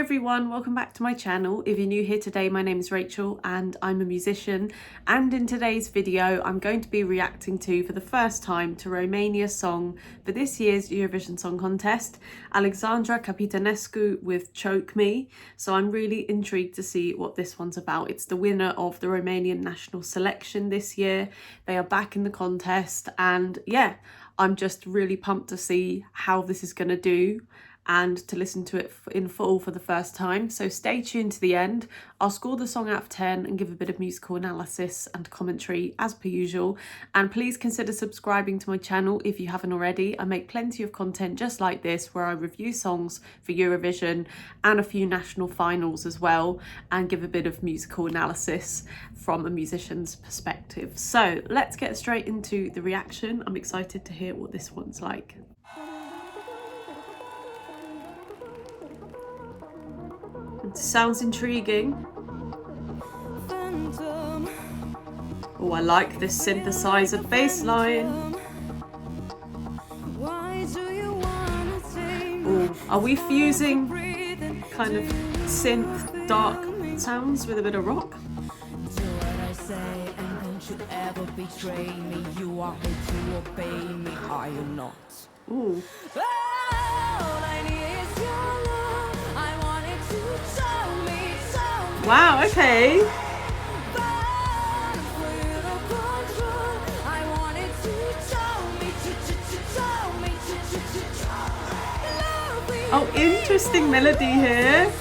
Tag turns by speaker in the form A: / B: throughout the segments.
A: everyone, welcome back to my channel. If you're new here today, my name is Rachel and I'm a musician, and in today's video I'm going to be reacting to, for the first time, to Romania's song for this year's Eurovision Song Contest, Alexandra Căpitănescu with Choke Me. So I'm really intrigued to see what this one's about. It's the winner of the Romanian national selection this year. They are back in the contest, and yeah, I'm just really pumped to see how this is going to do and to listen to it in full for the first time. So stay tuned to the end. I'll score the song out of 10 and give a bit of musical analysis and commentary as per usual. And please consider subscribing to my channel if you haven't already. I make plenty of content just like this where I review songs for Eurovision and a few national finals as well, and give a bit of musical analysis from a musician's perspective. So let's get straight into the reaction. I'm excited to hear what this one's like. It sounds intriguing. Oh, I like this synthesizer bass line. Oh, are we fusing kind of synth dark sounds with a bit of rock? Ooh. Wow, okay. Oh, interesting melody here.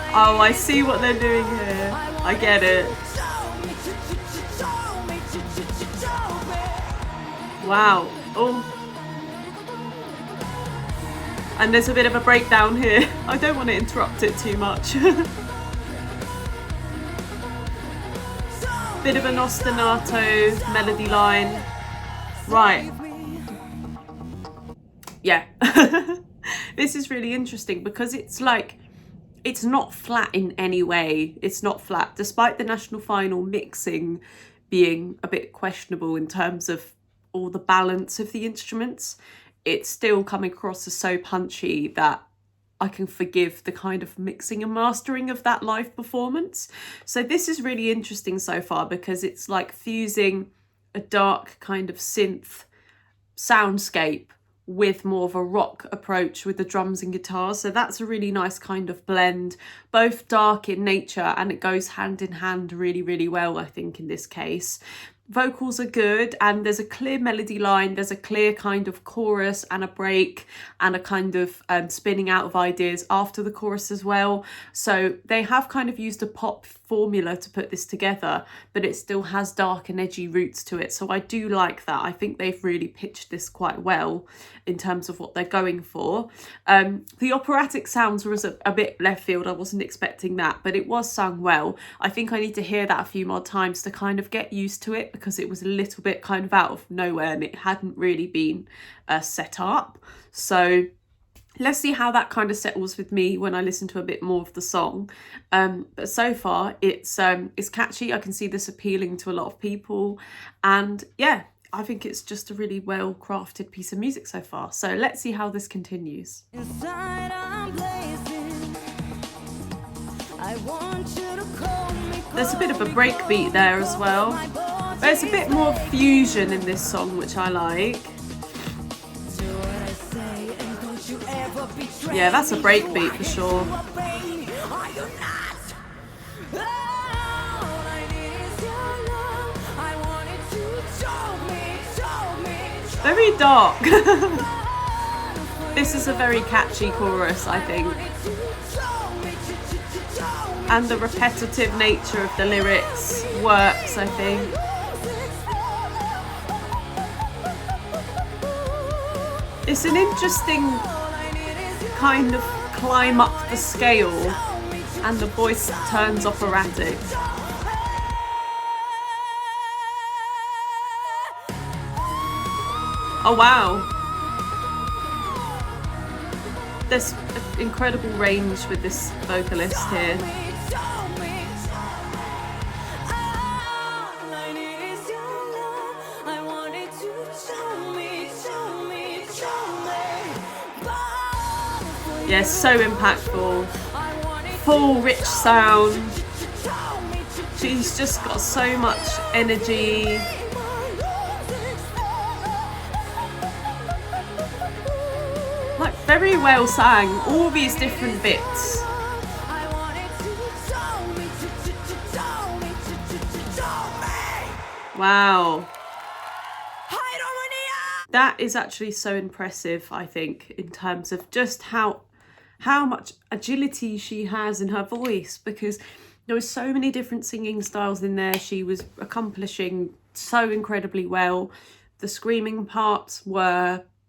A: Oh, I see what they're doing here. I get it. Wow. Oh. And there's a bit of a breakdown here. I don't want to interrupt it too much. Bit of an ostinato melody line. Right. Yeah. This is really interesting because it's like, it's not flat in any way. It's not flat, despite the national final mixing being a bit questionable in terms of all the balance of the instruments. It's still coming across as so punchy that I can forgive the kind of mixing and mastering of that live performance. So this is really interesting so far because it's like fusing a dark kind of synth soundscape with more of a rock approach with the drums and guitars. So that's a really nice kind of blend, both dark in nature, and it goes hand in hand really, really well, I think, in this case. Vocals are good, and there's a clear melody line, there's a clear kind of chorus and a break and a kind of spinning out of ideas after the chorus as well. So they have kind of used a pop formula to put this together, but it still has dark and edgy roots to it. So I do like that. I think they've really pitched this quite well in terms of what they're going for. The operatic sounds was a bit left field. I wasn't expecting that, but it was sung well. I think I need to hear that a few more times to kind of get used to it, because it was a little bit kind of out of nowhere and it hadn't really been set up. So let's see how that kind of settles with me when I listen to a bit more of the song. But so far it's catchy. I can see this appealing to a lot of people, and yeah, I think it's just a really well crafted piece of music so far. So let's see how this continues. There's a bit of a breakbeat there as well. There's a bit more fusion in this song, which I like. Yeah, that's a breakbeat for sure. Very dark. This is a very catchy chorus, I think. And the repetitive nature of the lyrics works, I think. It's an interesting kind of climb up the scale, and the voice turns operatic. Oh wow. There's incredible range with this vocalist here. Yeah, so impactful. Full, rich sound. She's just got so much energy. Like, very well sang, all these different bits. Wow. That is actually so impressive, I think, in terms of just how much agility she has in her voice, because there were so many different singing styles in there. She was accomplishing so incredibly well. The screaming parts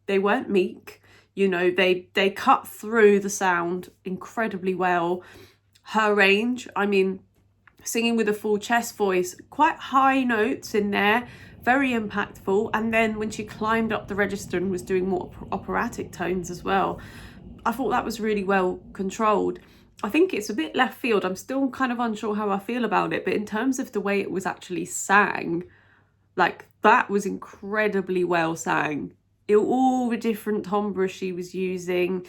A: they weren't meek, you know, they cut through the sound incredibly well. Her range, I mean, singing with a full chest voice, quite high notes in there, very impactful. And then when she climbed up the register and was doing more operatic tones as well, I thought that was really well controlled. I think it's a bit left field. I'm still kind of unsure how I feel about it, but in terms of the way it was actually sang, like, that was incredibly well sang. All the different timbres she was using,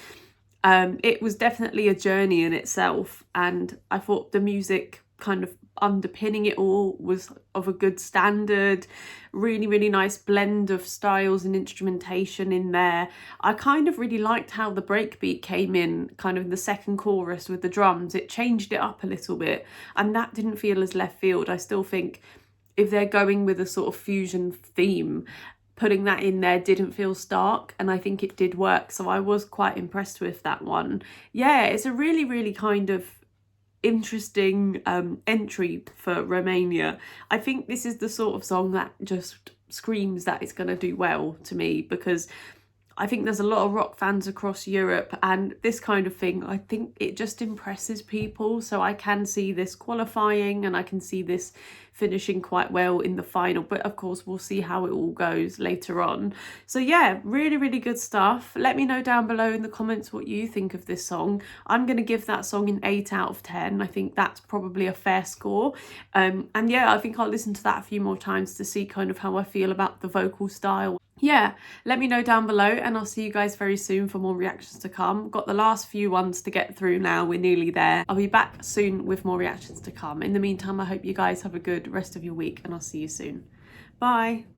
A: it was definitely a journey in itself. And I thought the music kind of underpinning it all was of a good standard. Really, really nice blend of styles and instrumentation in there. I kind of really liked how the breakbeat came in kind of in the second chorus with the drums. It changed it up a little bit, and that didn't feel as left field. I still think if they're going with a sort of fusion theme, putting that in there didn't feel stark, and I think it did work. So I was quite impressed with that one. Yeah, it's a really, really kind of interesting entry for Romania. I think this is the sort of song that just screams that it's going to do well to me, because I think there's a lot of rock fans across Europe, and this kind of thing, I think it just impresses people. So I can see this qualifying, and I can see this finishing quite well in the final. But of course, we'll see how it all goes later on. So yeah, really, really good stuff. Let me know down below in the comments what you think of this song. I'm going to give that song an 8 out of 10. I think that's probably a fair score. And yeah, I think I'll listen to that a few more times to see kind of how I feel about the vocal style. Yeah, let me know down below, and I'll see you guys very soon for more reactions to come. Got the last few ones to get through now. We're nearly there. I'll be back soon with more reactions to come. In the meantime, I hope you guys have a good rest of your week, and I'll see you soon. Bye.